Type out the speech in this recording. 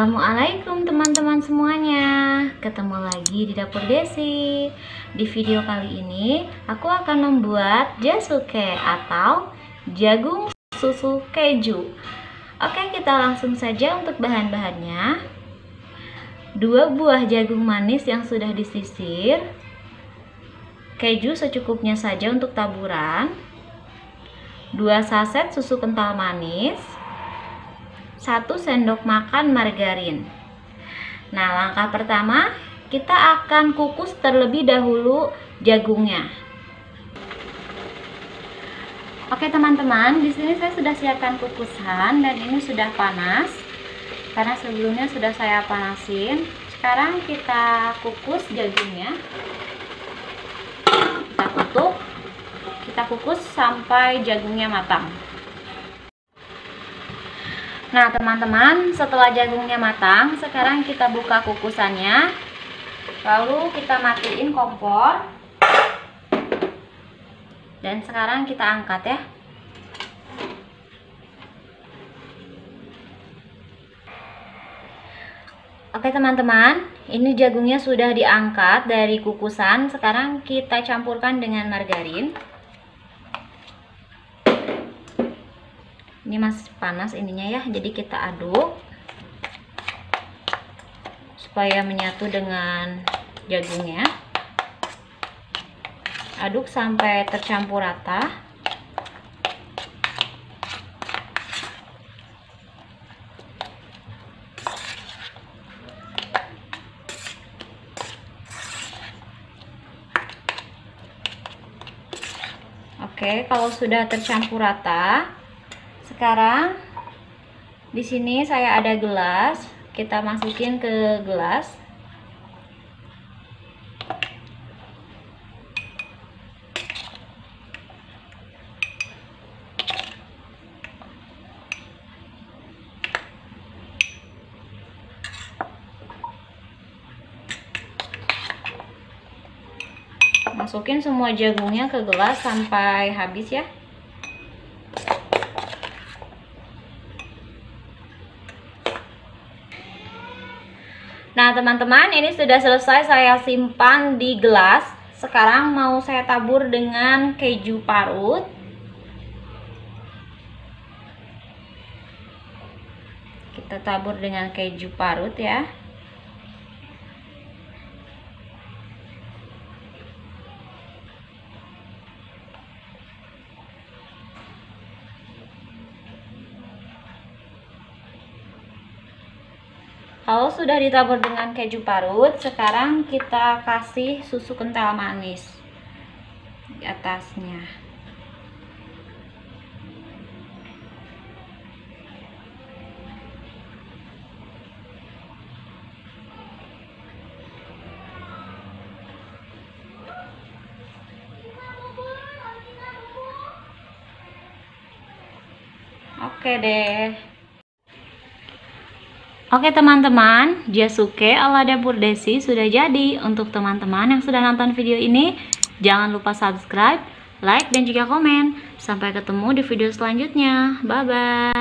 Assalamualaikum teman-teman semuanya. Ketemu lagi di dapur Desi. Di video kali ini aku akan membuat jasuke atau jagung susu keju. Oke, kita langsung saja untuk bahan-bahannya. 2 buah jagung manis yang sudah disisir, keju secukupnya saja untuk taburan, 2 saset susu kental manis, 1 sendok makan margarin. Nah, langkah pertama kita akan kukus terlebih dahulu jagungnya. Oke teman-teman, di sini saya sudah siapkan kukusan dan ini sudah panas karena sebelumnya sudah saya panasin. Sekarang kita kukus jagungnya. Kita tutup. Kita kukus sampai jagungnya matang. Nah teman-teman, setelah jagungnya matang, sekarang kita buka kukusannya. Lalu kita matiin kompor. Dan sekarang kita angkat ya. Oke teman-teman, ini jagungnya sudah diangkat dari kukusan. Sekarang kita campurkan dengan margarin. Ini masih panas ininya ya, jadi kita aduk supaya menyatu dengan jagungnya. Aduk sampai tercampur rata. Oke, kalau sudah tercampur rata, sekarang di sini saya ada gelas, kita masukin ke gelas. Masukin semua jagungnya ke gelas sampai habis ya. Nah teman-teman, ini sudah selesai saya simpan di gelas. Sekarang mau saya tabur dengan keju parut. Kita tabur dengan keju parut ya. Kalau sudah ditabur dengan keju parut, sekarang kita kasih susu kental manis di atasnya. Oke deh. Oke teman-teman, jasuke ala dapur Desi sudah jadi. Untuk teman-teman yang sudah nonton video ini, jangan lupa subscribe, like, dan juga komen. Sampai ketemu di video selanjutnya. Bye-bye.